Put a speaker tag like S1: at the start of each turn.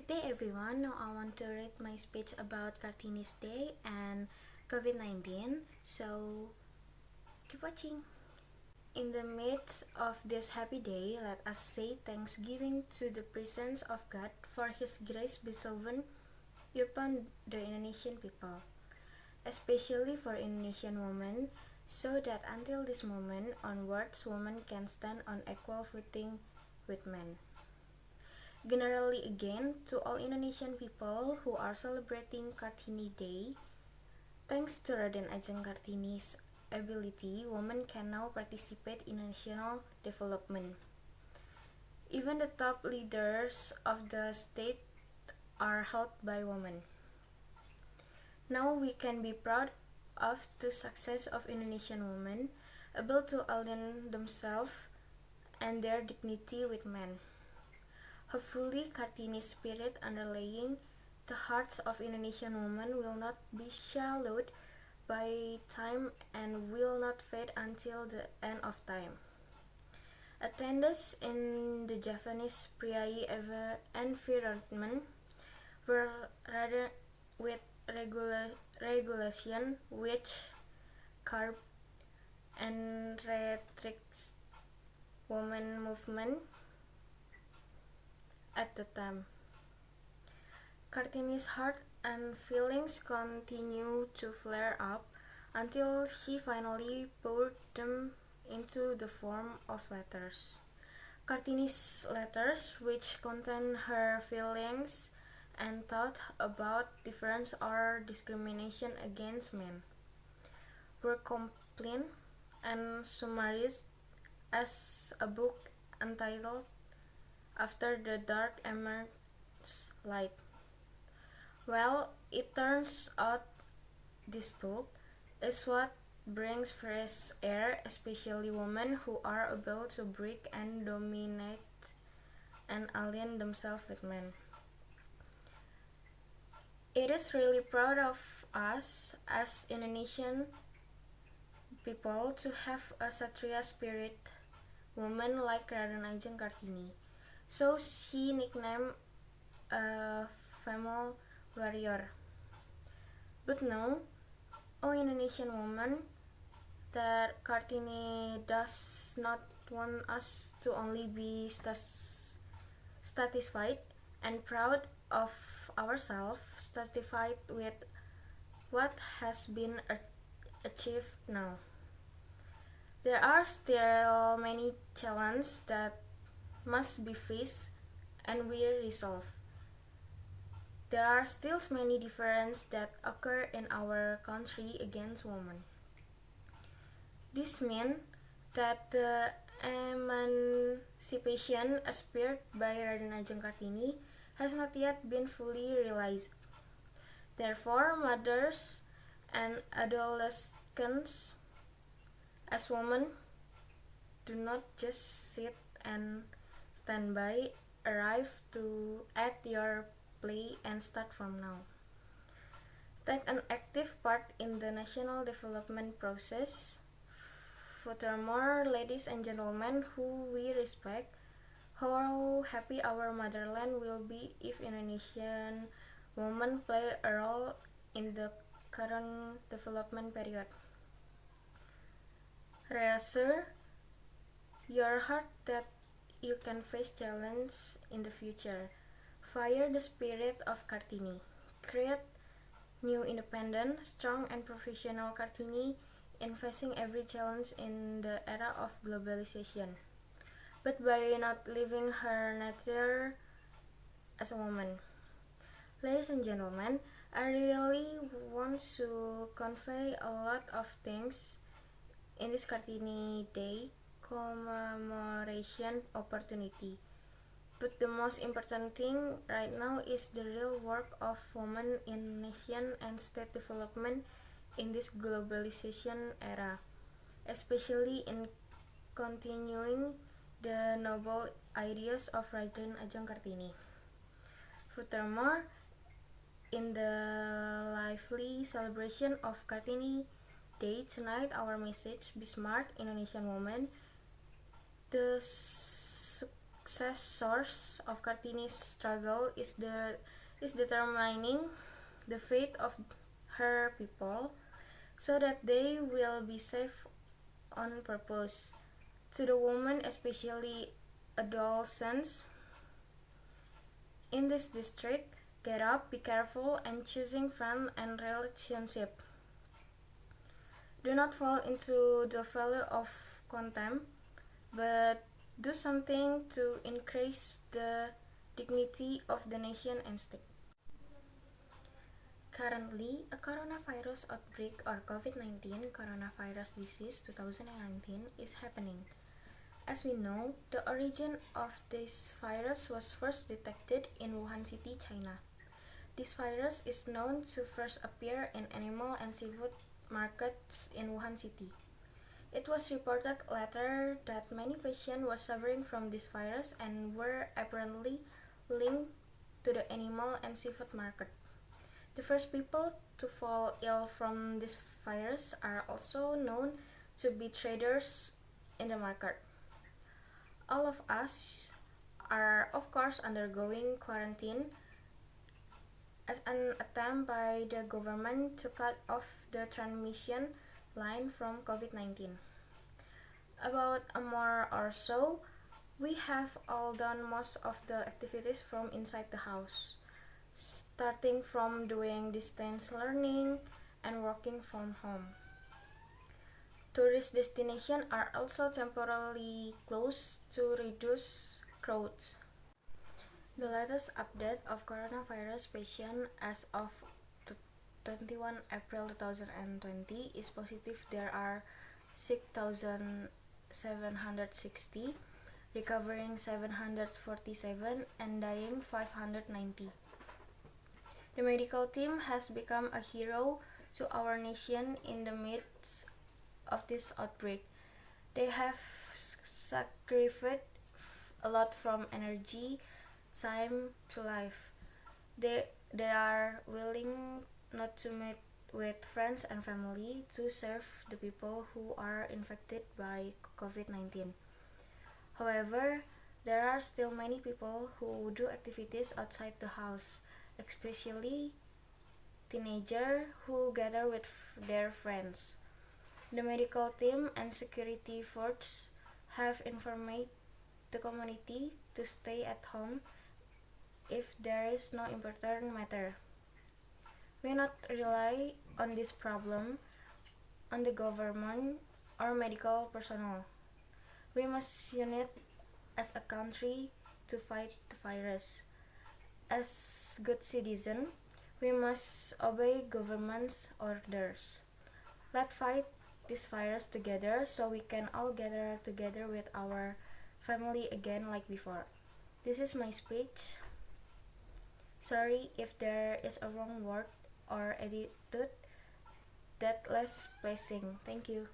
S1: day everyone. Now I want to read my speech about Kartini's Day and COVID-19. So keep watching. In the midst of this happy day, let us say thanksgiving to the presence of God for His grace bestowed upon the Indonesian people, especially for Indonesian women, so that until this moment onwards, women can stand on equal footing with men. Generally again, to all Indonesian people who are celebrating Kartini Day, thanks to Raden Ajeng Kartini's ability, women can now participate in national development. Even the top leaders of the state are held by women. Now we can be proud of the success of Indonesian women, able to align themselves and their dignity with men. Hopefully, Kartini's spirit underlying the hearts of Indonesian women will not be shallowed by time and will not fade until the end of time. Attendance in the Javanese Priai environment were rather with regulation which curb and restricts women movement at the time. Kartini's heart and feelings continue to flare up until she finally poured them into the form of letters. Kartini's letters, which contain her feelings and thought about difference or discrimination against men, were complete and summarized as a book entitled After the Dark Emerges Light. Well, it turns out this book is what brings fresh air, especially women who are able to break and dominate and align themselves with men. It is really proud of us as Indonesian people to have a Satria spirit woman like Raden Ajeng Kartini. So she nicknamed a female warrior. But no, oh Indonesian woman, that Kartini does not want us to only be satisfied and proud of ourselves, satisfied with what has been achieved now. There are still many challenges that must be faced and we resolve. There are still many differences that occur in our country against women. This means that the emancipation aspired by Raden Ajeng Kartini has not yet been fully realized. Therefore, mothers and adolescents as women do not just sit and stand by, arrive to at your play and start from now. Take an active part in the national development process. Furthermore, ladies and gentlemen who we respect, how happy our motherland will be if Indonesian women play a role in the current development period. Reassure your heart that you can face challenges in the future. Fire the spirit of Kartini. Create new independent, strong and professional Kartini in facing every challenge in the era of globalization, but by not leaving her nature as a woman. Ladies and gentlemen, I really want to convey a lot of things in this Kartini Day commemoration opportunity. But the most important thing right now is the real work of women in nation and state development in this globalization era, especially in continuing the noble ideas of Raden Ajeng Kartini. Furthermore, in the lively celebration of Kartini Day tonight, our message, be smart, Indonesian woman, the success source of Kartini's struggle is determining the fate of her people so that they will be safe on purpose. To the women, especially adolescents in this district, get up, be careful, and choosing friend and relationship. Do not fall into the valley of contempt, but do something to increase the dignity of the nation and state. Currently, a coronavirus outbreak or COVID-19 coronavirus disease 2019 is happening. As we know, the origin of this virus was first detected in Wuhan City, China. This virus is known to first appear in animal and seafood markets in Wuhan City. It was reported later that many patients were suffering from this virus and were apparently linked to the animal and seafood market. The first people to fall ill from this virus are also known to be traders in the market. All of us are, of course, undergoing quarantine as an attempt by the government to cut off the transmission line from COVID-19. About a month or so, we have all done most of the activities from inside the house, starting from doing distance learning and working from home. Tourist destinations are also temporarily closed to reduce crowds. The latest update of coronavirus patients as of 21 April 2020 is positive. There are 6,760, recovering 747, and dying 590. The medical team has become a hero to our nation in the midst of this outbreak. They have sacrificed a lot from energy, time to life. They are willing not to meet with friends and family to serve the people who are infected by COVID-19. However, there are still many people who do activities outside the house, especially teenagers who gather with their friends. The medical team and security force have informed the community to stay at home if there is no important matter. We not rely on this problem on the government or medical personnel. We must unite as a country to fight the virus. As good citizens, we must obey government's orders. Let's fight this virus together so we can all gather together with our family again like before. This is my speech. Sorry if there is a wrong word or attitude that less pleasing. Thank you.